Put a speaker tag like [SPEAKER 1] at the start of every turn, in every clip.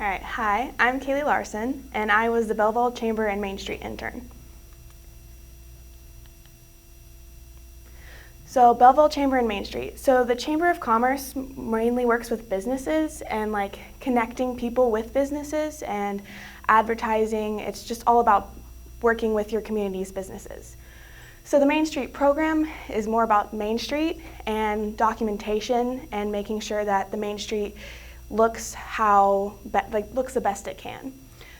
[SPEAKER 1] All right, hi, I'm Kaylee Larson, and I was the Belleville Chamber and Main Street intern. So Belleville Chamber and Main Street. So the Chamber of Commerce mainly works with businesses and connecting people with businesses and advertising. It's just all about working with your community's businesses. So the Main Street program is more about Main Street and documentation and making sure that the Main Street looks the best it can.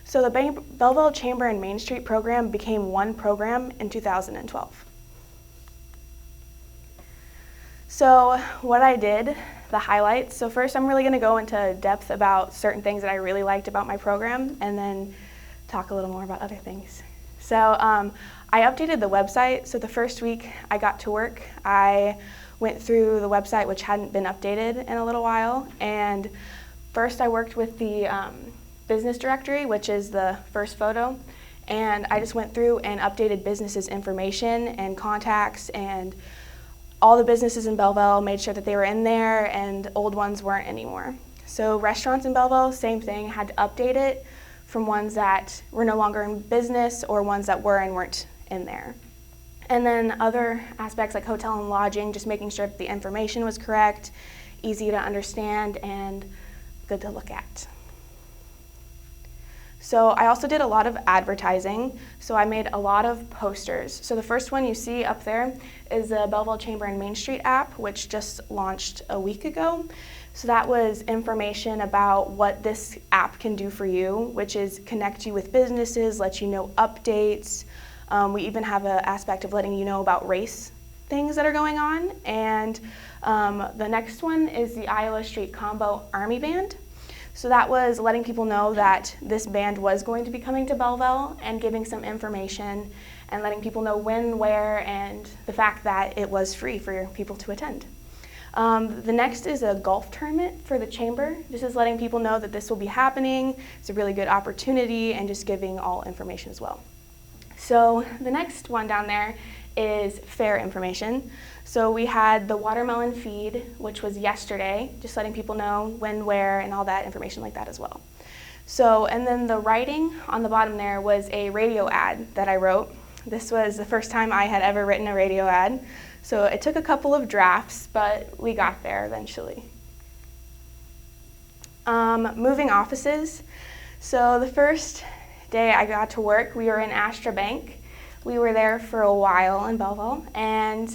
[SPEAKER 1] So the Belleville Chamber and Main Street program became one program in 2012. So what I did, the highlights. So first I'm really going to go into depth about certain things that I really liked about my program and then talk a little more about other things. So I updated the website. So the first week I got to work, I went through the website, which hadn't been updated in a little while. And first I worked with the business directory, which is the first photo. And I just went through and updated businesses' information and contacts and all the businesses in Belleville, made sure that they were in there and old ones weren't anymore. So restaurants in Belleville, same thing, had to update it from ones that were no longer in business or ones that were and weren't in there. And then other aspects like hotel and lodging, just making sure that the information was correct, easy to understand, and good to look at. So I also did a lot of advertising. So I made a lot of posters. So the first one you see up there is the Belleville Chamber and Main Street app, which just launched a week ago. So that was information about what this app can do for you, which is connect you with businesses, let you know updates. We even have an aspect of letting you know about race things that are going on. And the next one is the Iowa Street Combo Army Band. So that was letting people know that this band was going to be coming to Belleville and giving some information and letting people know when, where, and the fact that it was free for people to attend. The next is a golf tournament for the chamber. This is letting people know that this will be happening. It's a really good opportunity and just giving all information as well. So the next one down there is fair information. So we had the watermelon feed, which was yesterday, just letting people know when, where, and all that information like that as well. So, and then the writing on the bottom there was a radio ad that I wrote. This was the first time I had ever written a radio ad. So it took a couple of drafts, but we got there eventually. Moving offices. So the first day I got to work, we were in Astra Bank. We were there for a while in Belleville, and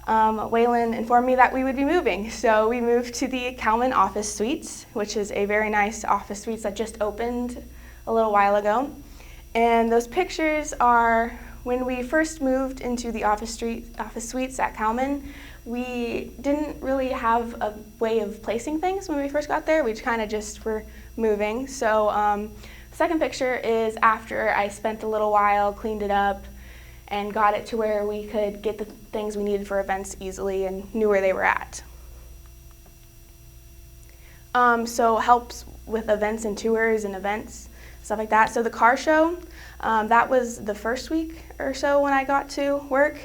[SPEAKER 1] Waylon informed me that we would be moving. So we moved to the Kalman office suites, which is a very nice office suites that just opened a little while ago. And those pictures are when we first moved into the office suites at Kalman. We didn't really have a way of placing things when we first got there. We kind of just were moving. So second picture is after I spent a little while, cleaned it up, and got it to where we could get the things we needed for events easily and knew where they were at. So helps with events and tours and events, stuff like that. So the car show, that was the first week or so when I got to work.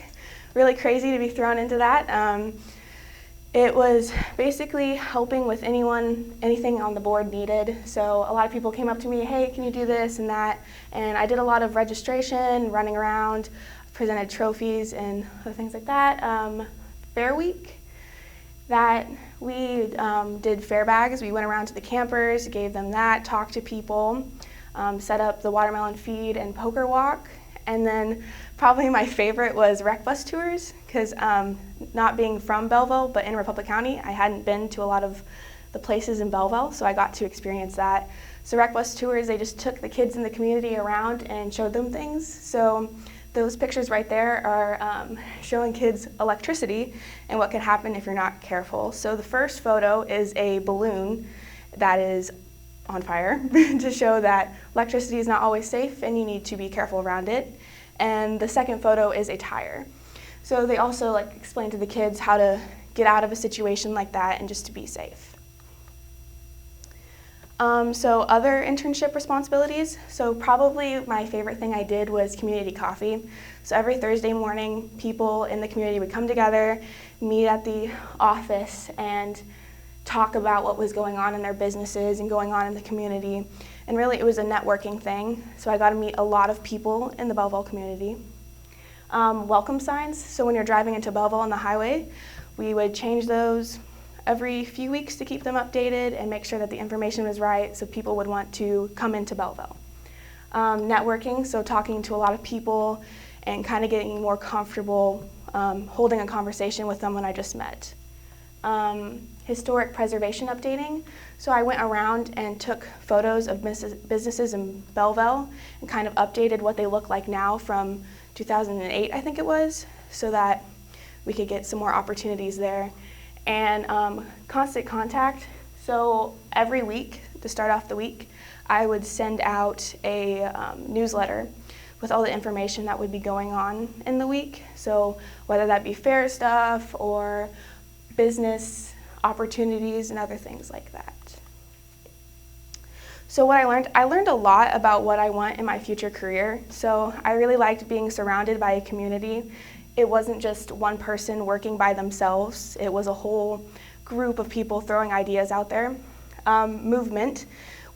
[SPEAKER 1] Really crazy to be thrown into that. It was basically helping with anything on the board needed. So a lot of people came up to me, hey, can you do this and that? And I did a lot of registration, running around, presented trophies and other things like that. Fair week, that we did fair bags. We went around to the campers, gave them that, talked to people, set up the watermelon feed and poker walk. And then probably my favorite was rec bus tours, because not being from Belleville, but in Republic County, I hadn't been to a lot of the places in Belleville, so I got to experience that. So rec bus tours, they just took the kids in the community around and showed them things. So those pictures right there are showing kids electricity and what could happen if you're not careful. So the first photo is a balloon that is on fire to show that electricity is not always safe and you need to be careful around it. And the second photo is a tire. So they also explain to the kids how to get out of a situation like that and just to be safe. So other internship responsibilities. So probably my favorite thing I did was community coffee. So every Thursday morning, people in the community would come together, meet at the office, and talk about what was going on in their businesses and going on in the community. And really, it was a networking thing. So I got to meet a lot of people in the Belleville community. Welcome signs. So when you're driving into Belleville on the highway, we would change those every few weeks to keep them updated and make sure that the information was right so people would want to come into Belleville. Networking, so talking to a lot of people and kind of getting more comfortable holding a conversation with someone I just met. Historic preservation updating. So I went around and took photos of businesses in Belleville and kind of updated what they look like now from 2008, I think it was, so that we could get some more opportunities there. And constant contact. So every week, to start off the week, I would send out a newsletter with all the information that would be going on in the week. So whether that be fair stuff or business opportunities and other things like that. So what I learned a lot about what I want in my future career. So I really liked being surrounded by a community. It wasn't just one person working by themselves. It was a whole group of people throwing ideas out there. Movement.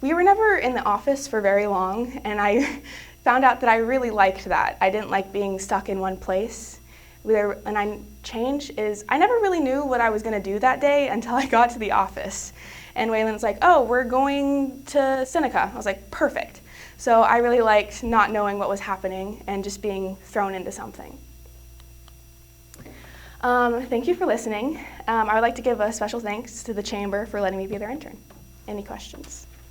[SPEAKER 1] We were never in the office for very long, and I found out that I really liked that. I didn't like being stuck in one place. Change is, I never really knew what I was going to do that day until I got to the office. And Waylon's like, oh, we're going to Seneca. I was like, perfect. So I really liked not knowing what was happening and just being thrown into something. Thank you for listening. I would like to give a special thanks to the Chamber for letting me be their intern. Any questions?